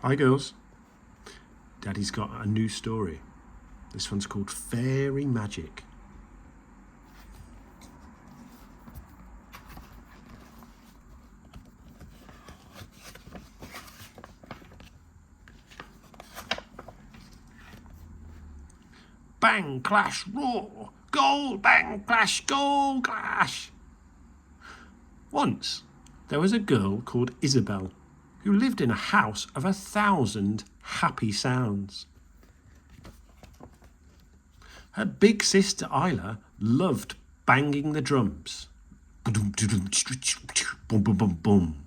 Hi girls. Daddy's got a new story. This one's called Fairy Magic. Bang, clash, roar, goal, bang, clash, goal, clash. Once, there was a girl called Isabel who lived in a house of 1,000 happy sounds. Her big sister Isla loved banging the drums. Boom, boom, boom, boom.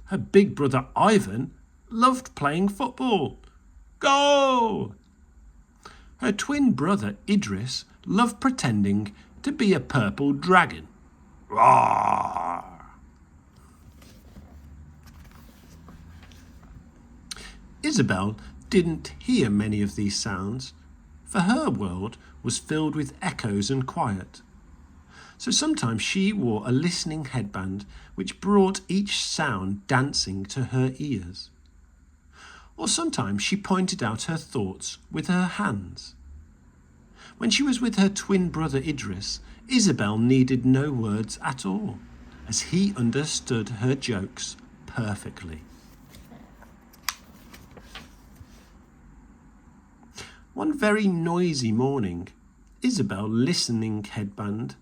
Her big brother Ivan loved playing football. Goal! Her twin brother Idris loved pretending to be a purple dragon. Roar! Isabel didn't hear many of these sounds, for her world was filled with echoes and quiet. So sometimes she wore a listening headband which brought each sound dancing to her ears. Or sometimes she pointed out her thoughts with her hands. When she was with her twin brother Idris, Isabel needed no words at all, as he understood her jokes perfectly. One very noisy morning, Isabel's listening headband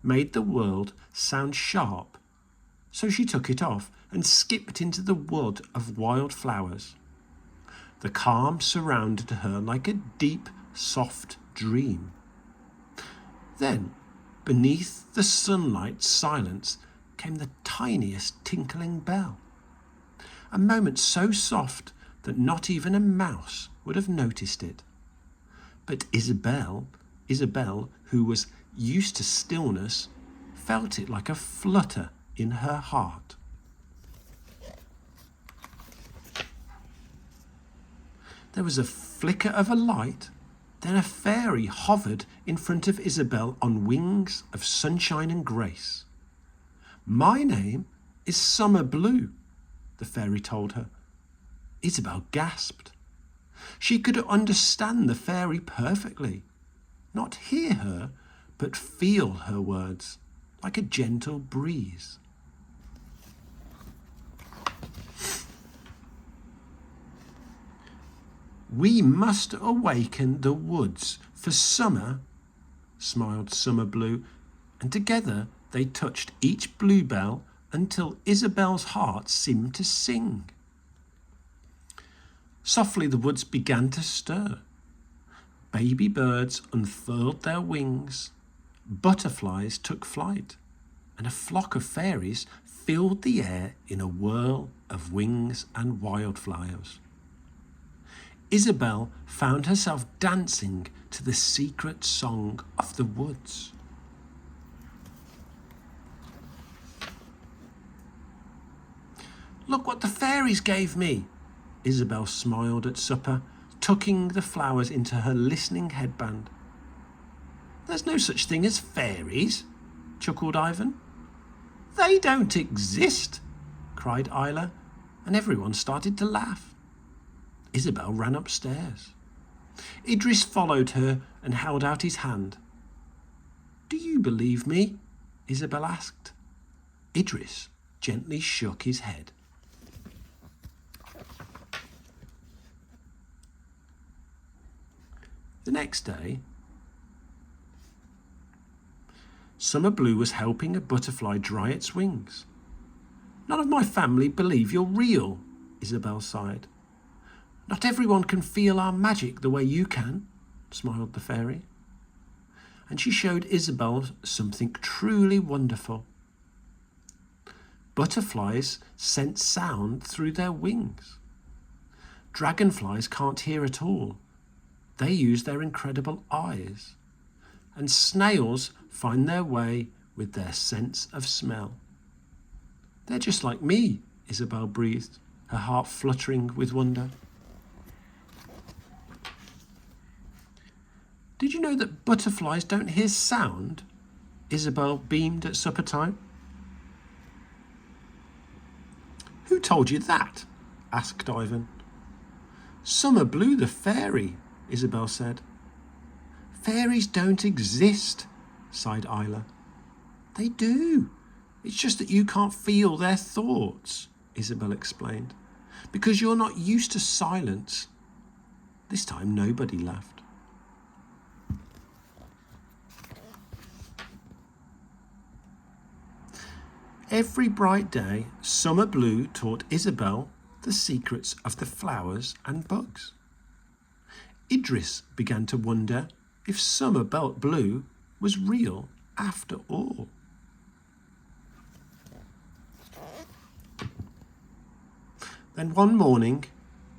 made the world sound sharp, so she took it off and skipped into the wood of wild flowers. The calm surrounded her like a deep, soft dream. Then, beneath the sunlight silence, came the tiniest tinkling bell. A moment so soft that not even a mouse would have noticed it. But Isabel, who was used to stillness, felt it like a flutter in her heart. There was a flicker of a light, then a fairy hovered in front of Isabel on wings of sunshine and grace. "My name is Summer Blue," the fairy told her. Isabel gasped. She could understand the fairy perfectly, not hear her, but feel her words like a gentle breeze. "We must awaken the woods for summer," smiled Summer Blue, and together they touched each bluebell until Isabel's heart seemed to sing. Softly the woods began to stir. Baby birds unfurled their wings, butterflies took flight, and a flock of fairies filled the air in a whirl of wings and wildflowers. Isabel found herself dancing to the secret song of the woods. "Look what the fairies gave me," Isabel smiled at supper, tucking the flowers into her listening headband. "There's no such thing as fairies," chuckled Ivan. "They don't exist," cried Isla, and everyone started to laugh. Isabel ran upstairs. Idris followed her and held out his hand. "Do you believe me?" Isabel asked. Idris gently shook his head. The next day, Summer Blue was helping a butterfly dry its wings. "None of my family believe you're real," Isabel sighed. "Not everyone can feel our magic the way you can," smiled the fairy. And she showed Isabel something truly wonderful. Butterflies sense sound through their wings. Dragonflies can't hear at all. They use their incredible eyes. And snails find their way with their sense of smell. "They're just like me," Isabel breathed, her heart fluttering with wonder. "Did you know that butterflies don't hear sound?" Isabel beamed at supper time. Who told you that? Asked Ivan. Summer Blue the fairy, Isabel said. Fairies don't exist, sighed Isla. They do. It's just that you can't feel their thoughts, Isabel explained, because you're not used to silence. This time nobody laughed. Every bright day, Summer Blue taught Isabel the secrets of the flowers and bugs. Idris began to wonder if Summer Blue was real after all. Then one morning,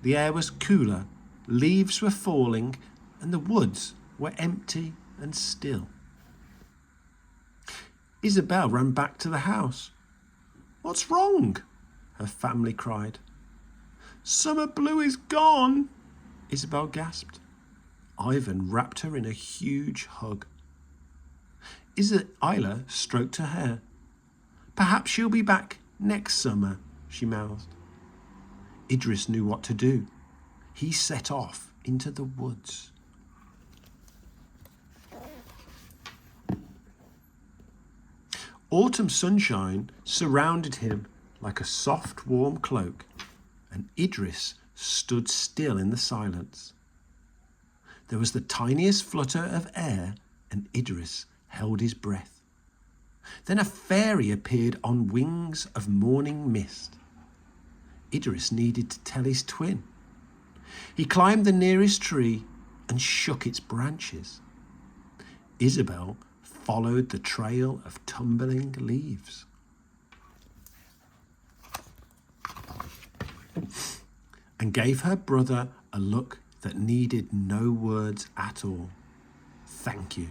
the air was cooler, leaves were falling, and the woods were empty and still. Isabel ran back to the house. What's wrong? Her family cried. Summer Blue is gone, Isabel gasped. Ivan wrapped her in a huge hug. Isla stroked her hair. Perhaps she'll be back next summer, she mouthed. Idris knew what to do. He set off into the woods. Autumn sunshine surrounded him like a soft, warm cloak, and Idris stood still in the silence. There was the tiniest flutter of air, and Idris held his breath. Then a fairy appeared on wings of morning mist. Idris needed to tell his twin. He climbed the nearest tree and shook its branches. Isabel followed the trail of tumbling leaves. And gave her brother a look that needed no words at all. Thank you.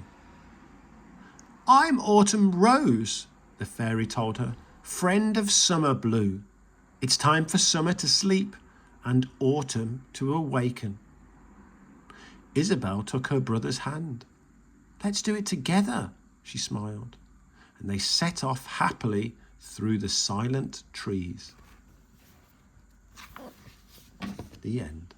I'm Autumn Rose, the fairy told her, friend of Summer Blue. It's time for summer to sleep and autumn to awaken. Isabel took her brother's hand. Let's do it together, she smiled, and they set off happily through the silent trees. The end.